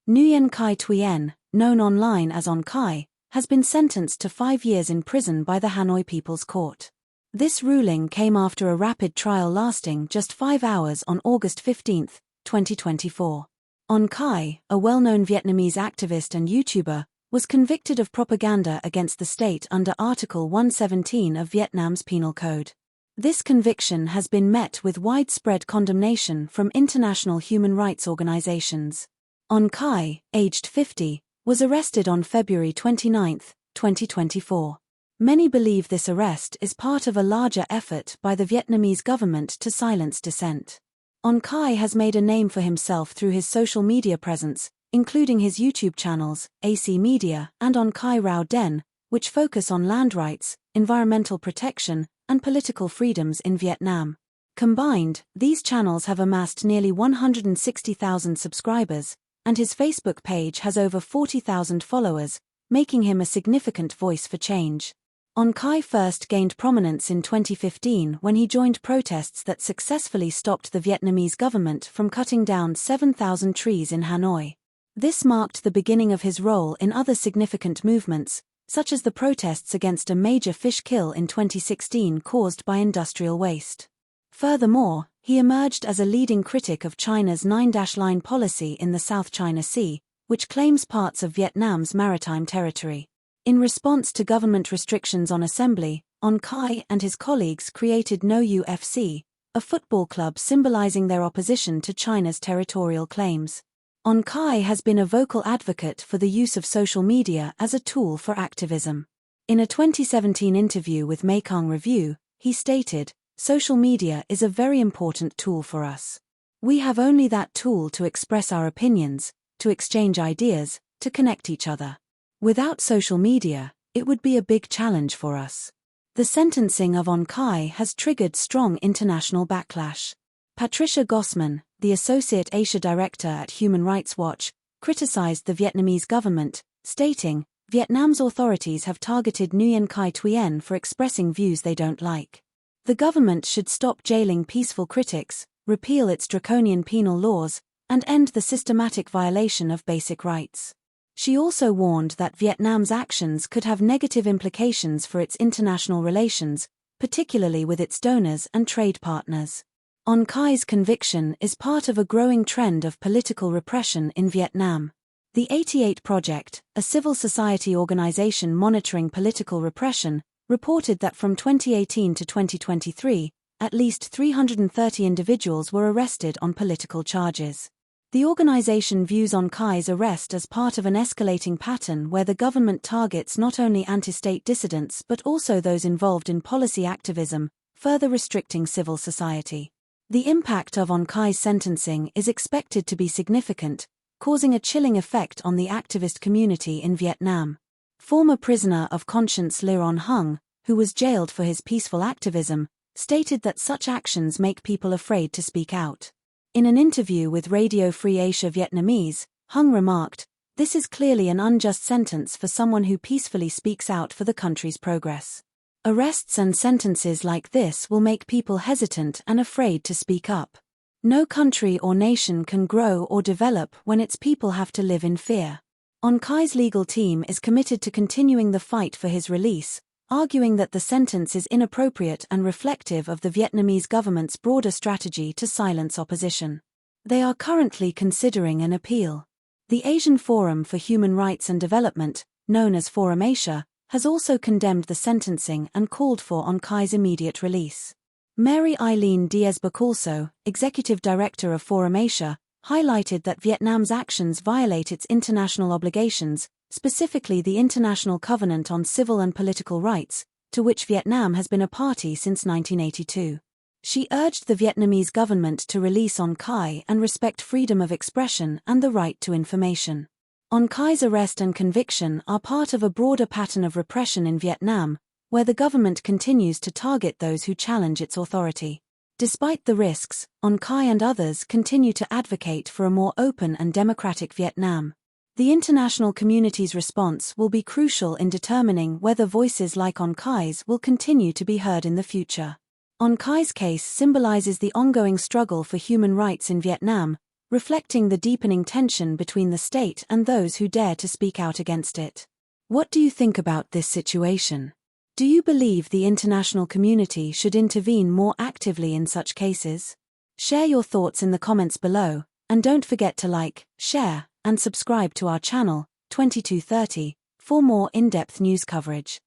Nguyen Khai Thuyen, known online as On Khai, has been sentenced to 5 years in prison by the Hanoi People's Court. This ruling came after a rapid trial lasting just 5 hours on August 15, 2024. On Khai, a well-known Vietnamese activist and YouTuber, was convicted of propaganda against the state under Article 117 of Vietnam's Penal Code. This conviction has been met with widespread condemnation from international human rights organizations. On Khai, aged 50, was arrested on February 29, 2024. Many believe this arrest is part of a larger effort by the Vietnamese government to silence dissent. On Khai has made a name for himself through his social media presence, including his YouTube channels, AC Media and On Khai Rao Den, which focus on land rights, environmental protection, and political freedoms in Vietnam. Combined, these channels have amassed nearly 160,000 subscribers, and his Facebook page has over 40,000 followers, making him a significant voice for change. On Khai first gained prominence in 2015 when he joined protests that successfully stopped the Vietnamese government from cutting down 7,000 trees in Hanoi. This marked the beginning of his role in other significant movements, such as the protests against a major fish kill in 2016 caused by industrial waste. Furthermore, he emerged as a leading critic of China's Nine-Line policy in the South China Sea, which claims parts of Vietnam's maritime territory. In response to government restrictions on assembly, On Khai and his colleagues created No UFC, a football club symbolizing their opposition to China's territorial claims. On Khai has been a vocal advocate for the use of social media as a tool for activism. In a 2017 interview with Mekong Review, he stated, "Social media is a very important tool for us. We have only that tool to express our opinions, to exchange ideas, to connect each other. Without social media, it would be a big challenge for us." The sentencing of On Khai has triggered strong international backlash. Patricia Gossman, the Associate Asia Director at Human Rights Watch, criticized the Vietnamese government, stating, "Vietnam's authorities have targeted Nguyen Khai Thuyen for expressing views they don't like. The government should stop jailing peaceful critics, repeal its draconian penal laws, and end the systematic violation of basic rights." She also warned that Vietnam's actions could have negative implications for its international relations, particularly with its donors and trade partners. On Khai's conviction is part of a growing trend of political repression in Vietnam. The 88 Project, a civil society organization monitoring political repression, reported that from 2018 to 2023, at least 330 individuals were arrested on political charges. The organization views On Khai's arrest as part of an escalating pattern where the government targets not only anti-state dissidents but also those involved in policy activism, further restricting civil society. The impact of On Khai's sentencing is expected to be significant, causing a chilling effect on the activist community in Vietnam. Former prisoner of conscience Le On Hung, who was jailed for his peaceful activism, stated that such actions make people afraid to speak out. In an interview with Radio Free Asia Vietnamese, Hung remarked, "This is clearly an unjust sentence for someone who peacefully speaks out for the country's progress. Arrests and sentences like this will make people hesitant and afraid to speak up. No country or nation can grow or develop when its people have to live in fear." On Khai's legal team is committed to continuing the fight for his release, arguing that the sentence is inappropriate and reflective of the Vietnamese government's broader strategy to silence opposition. They are currently considering an appeal. The Asian Forum for Human Rights and Development, known as Forum Asia, has also condemned the sentencing and called for On Khai's immediate release. Mary Eileen Diaz-Bacalso, Executive Director of Forum Asia, highlighted that Vietnam's actions violate its international obligations, specifically the International Covenant on Civil and Political Rights, to which Vietnam has been a party since 1982. She urged the Vietnamese government to release On Khai and respect freedom of expression and the right to information. On Khai's arrest and conviction are part of a broader pattern of repression in Vietnam, where the government continues to target those who challenge its authority. Despite the risks, On Khai and others continue to advocate for a more open and democratic Vietnam. The international community's response will be crucial in determining whether voices like On Khai's will continue to be heard in the future. On Khai's case symbolizes the ongoing struggle for human rights in Vietnam, reflecting the deepening tension between the state and those who dare to speak out against it. What do you think about this situation? Do you believe the international community should intervene more actively in such cases? Share your thoughts in the comments below, and don't forget to like, share, and subscribe to our channel, 2230, for more in-depth news coverage.